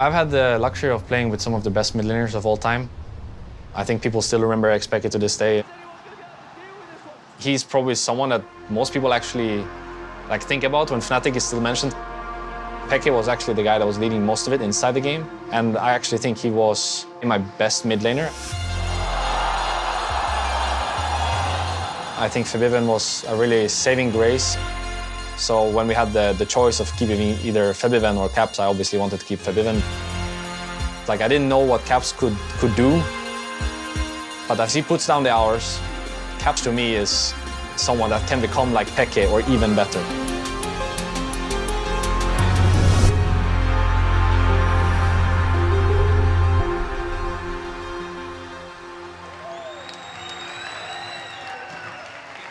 I've had the luxury of playing with some of the best mid laners of all time. I think people still remember Xpeke to this day. He's probably someone that most people actually think about when Fnatic is still mentioned. Peke was actually the guy that was leading most of it inside the game, and I actually think he was my best mid laner. I think Febiven was a really saving grace. So when we had the choice of keeping either Febiven or Caps, I obviously wanted to keep Febiven. I didn't know what Caps could do, but as he puts down the hours, Caps to me is someone that can become like Peke or even better.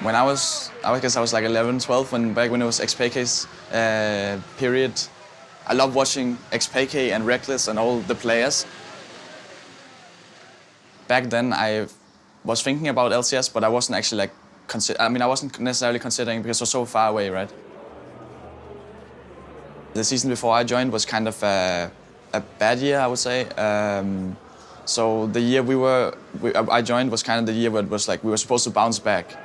When I guess I was like 11, 12, back when it was Xpeke's period. I loved watching Xpeke and Reckless and all the players. Back then I was thinking about LCS, but I wasn't actually I wasn't necessarily considering because it was so far away, right? The season before I joined was kind of a bad year, I would say. So the year I joined was kind of the year where it was like we were supposed to bounce back.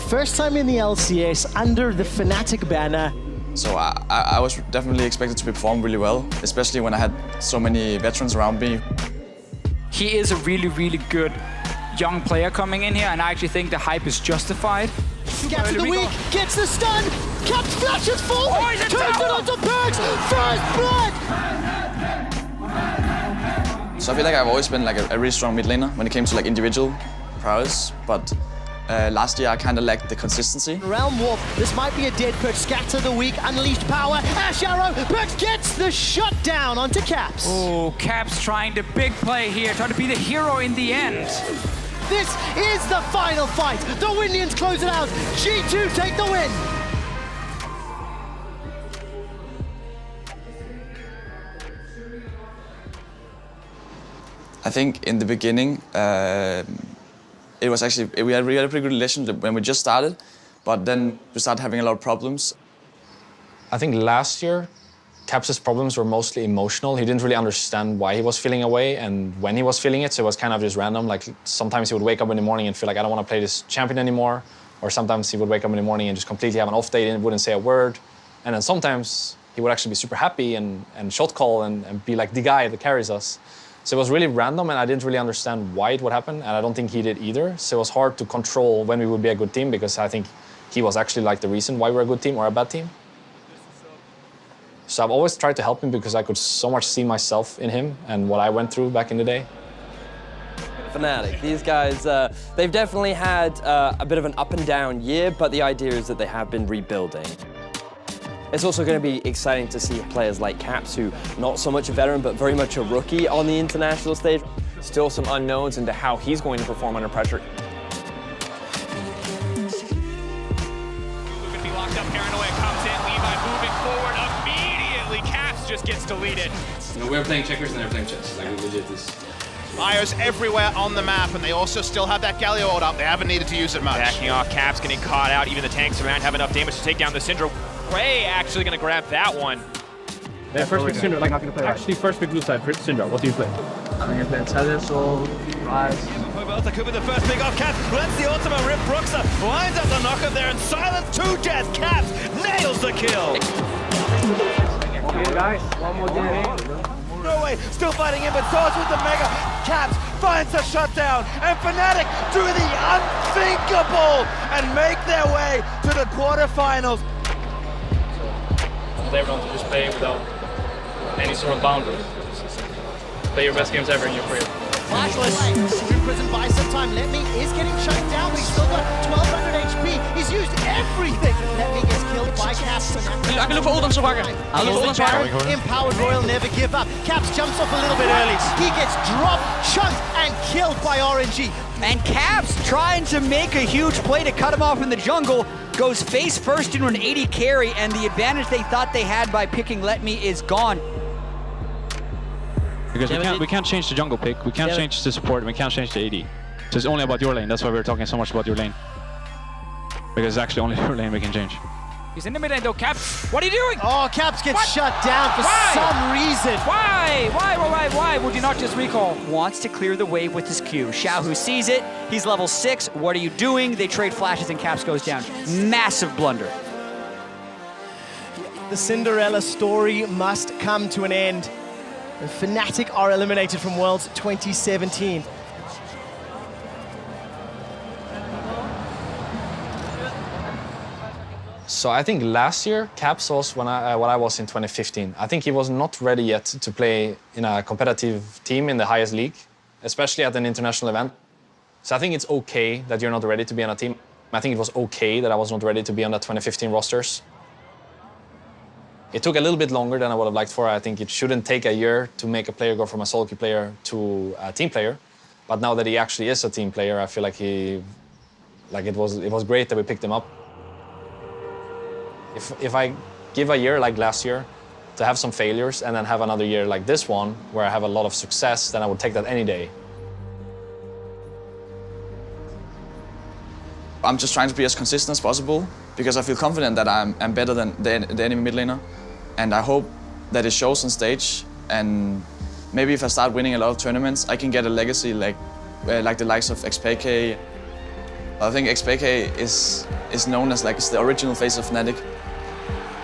First time in the LCS under the Fnatic banner. So I was definitely expected to perform really well, especially when I had so many veterans around me. He is a really, really good young player coming in here, and I actually think the hype is justified. Gap to the weak, gets the stun, Caps flashes forward, turns it onto Perks, first blood! So I feel like I've always been a really strong mid laner when it came to individual prowess, but last year I kind of lacked the consistency. Realm Warp, this might be a dead Perks, scatter the weak, unleashed power, Ash Arrow, Perks gets the shutdown onto Caps. Oh, Caps trying the big play here, trying to be the hero in the end. This is the final fight. The Windians close it out. G2 take the win. I think in the beginning, it was actually, we had a pretty good relationship when we just started, but then we started having a lot of problems. I think last year, Caps' problems were mostly emotional. He didn't really understand why he was feeling away and when he was feeling it, so it was kind of just random. Sometimes he would wake up in the morning and feel like, I don't want to play this champion anymore. Or sometimes he would wake up in the morning and just completely have an off day and wouldn't say a word. And then sometimes he would actually be super happy and shot call and be like the guy that carries us. So it was really random, and I didn't really understand why it would happen, and I don't think he did either. So it was hard to control when we would be a good team, because I think he was actually the reason why we're a good team or a bad team. So I've always tried to help him because I could so much see myself in him and what I went through back in the day. Fnatic, these guys, they've definitely had a bit of an up and down year, but the idea is that they have been rebuilding. It's also going to be exciting to see players like Caps, who not so much a veteran, but very much a rookie on the international stage. Still some unknowns into how he's going to perform under pressure. Going to be locked up, Paranoia comes in, Levi moving forward immediately, Caps just gets deleted. We're playing checkers and they're playing chess, legit this. Mayo's everywhere on the map, and they also still have that Galio ult up. They haven't needed to use it much. Backing off, Caps getting caught out, even the tanks around have enough damage to take down the Syndra. Ray actually going to grab that one. Yeah, first pick Syndra, actually first pick blue side, Syndra, what do you play? I'm going to play Intellis or Rise. That could be the first pick off Caps. Lets the ultimate rip Brooksa, lines up the knockup there, and silence 2 Jets. Caps nails the kill. Okay, guys, one more game. No way, still fighting in, but Swords with the Mega. Caps finds a shutdown, and Fnatic do the unthinkable and make their way to the quarterfinals. Everyone to just play without any sort of boundary. Play your best games ever in your career. Flashless, Prison buys some time. Letme is getting shut down, but he's still got 1200 HP. He's used everything. Letme gets killed by Caps. I can look for Uldan Sobaga. Empowered Royal never give up. Caps jumps off a little bit early. He gets dropped, chunked, and killed by RNG. And Caps trying to make a huge play to cut him off in the jungle. Goes face first into an 80 carry, and the advantage they thought they had by picking Letme is gone. Because we can't change the jungle pick, we can't change the support, we can't change the AD. So it's only about your lane, that's why we're talking so much about your lane. Because it's actually only your lane we can change. He's in the mid lane though. Caps, what are you doing? Oh, Caps gets shut down for some reason. Why would you not just recall? Wants to clear the wave with his Q. Xiaohu sees it. He's level 6. What are you doing? They trade flashes and Caps goes down. Massive blunder. The Cinderella story must come to an end. And Fnatic are eliminated from Worlds 2017. So I think last year, Caps was what I was in 2015. I think he was not ready yet to play in a competitive team in the highest league, especially at an international event. So I think it's okay that you're not ready to be on a team. I think it was okay that I was not ready to be on the 2015 rosters. It took a little bit longer than I would have liked for. I think it shouldn't take a year to make a player go from a solo queue player to a team player. But now that he actually is a team player, I feel like it was great that we picked him up. If I give a year like last year to have some failures and then have another year like this one where I have a lot of success, then I would take that any day. I'm just trying to be as consistent as possible because I feel confident that I'm better than the enemy mid laner. And I hope that it shows on stage. And maybe if I start winning a lot of tournaments, I can get a legacy like the likes of XPK. I think XPK is known as the original face of Fnatic.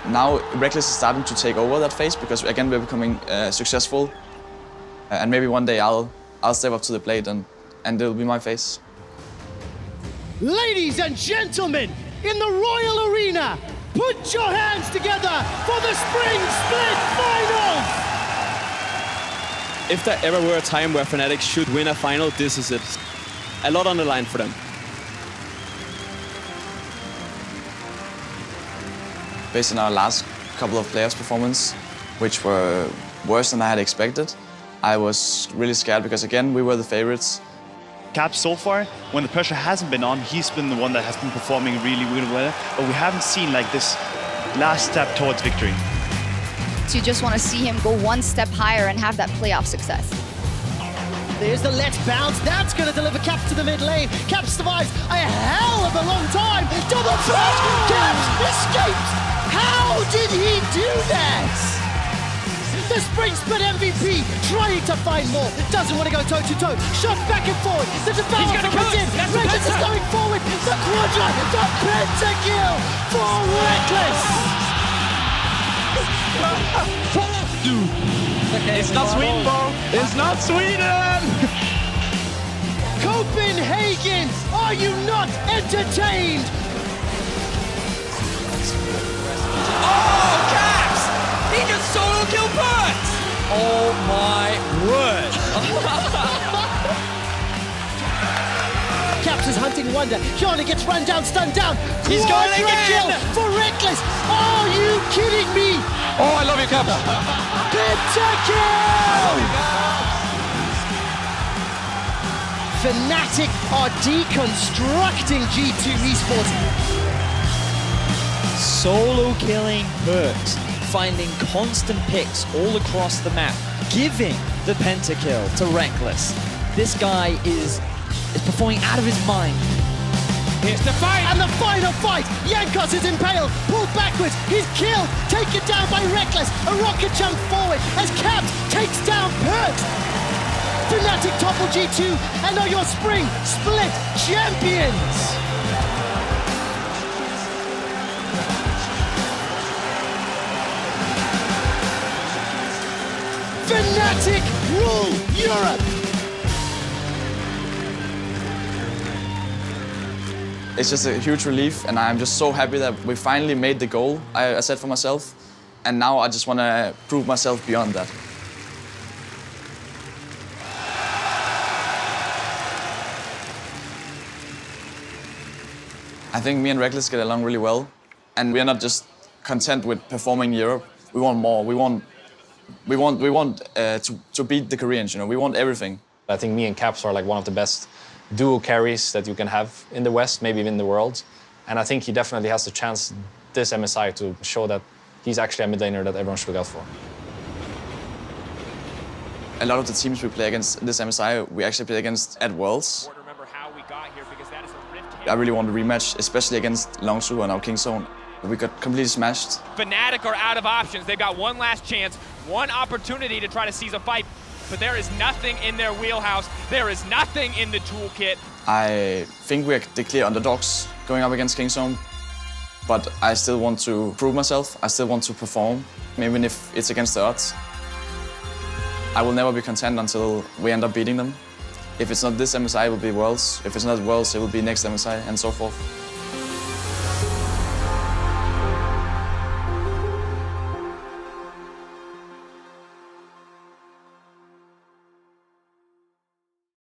Now Reckless is starting to take over that face because again we're becoming successful. And maybe one day I'll step up to the plate and it'll be my face. Ladies and gentlemen, in the Royal Arena, put your hands together for the Spring Split Finals! If there ever were a time where Fnatic should win a final, this is it. A lot on the line for them. Based on our last couple of players' performance, which were worse than I had expected, I was really scared because again, we were the favorites. Caps so far, when the pressure hasn't been on, he's been the one that has been performing really, really well. But we haven't seen this last step towards victory. So you just want to see him go one step higher and have that playoff success. There's the let's bounce. That's going to deliver Caps to the mid lane. Caps survives a hell of a long time. Double flash. Caps escapes. How did he do that? The Spring Split MVP trying to find more. Doesn't want to go toe-to-toe. Shot back and forward. The Devourer from within. Reckless is going forward. The Quadra. The Pentakill for Reckless. It's not Sweden, bro. It's not Sweden. Copenhagen, are you not entertained? Oh, Caps! He just solo kill Perks! Oh my word! Caps is hunting Wonder. Yoda gets run down, stunned down. He's going again! Kill for Reckless. Are you kidding me? Oh, I love you, Caps. Pentakill! Fnatic are deconstructing G2 Esports. Solo killing Perks, finding constant picks all across the map, giving the pentakill to Reckless. This guy is performing out of his mind. Here's the fight! And the final fight! Jankos is impaled, pulled backwards, he's killed, taken down by Reckless, a rocket jump forward as Caps takes down Perks. Fnatic topple G2 and are your Spring Split champions! Fnatic rule Europe! It's just a huge relief, and I'm just so happy that we finally made the goal I set for myself. And now I just want to prove myself beyond that. I think me and Reckless get along really well. And we are not just content with performing in Europe. We want more. We want to beat the Koreans, you know. We want everything. I think me and Caps are one of the best duo carries that you can have in the West, maybe even in the world. And I think he definitely has the chance this MSI to show that he's actually a mid laner that everyone should look out for. A lot of the teams we play against this MSI, we actually play against at Worlds. I really want to rematch, especially against Longsu and our Kingzone. We got completely smashed. Fnatic are out of options. They've got one last chance, one opportunity to try to seize a fight, but there is nothing in their wheelhouse. There is nothing in the toolkit. I think we're the clear underdogs going up against Kingzone, but I still want to prove myself. I still want to perform, even if it's against the odds. I will never be content until we end up beating them. If it's not this MSI, it will be Worlds. If it's not Worlds, it will be next MSI, and so forth.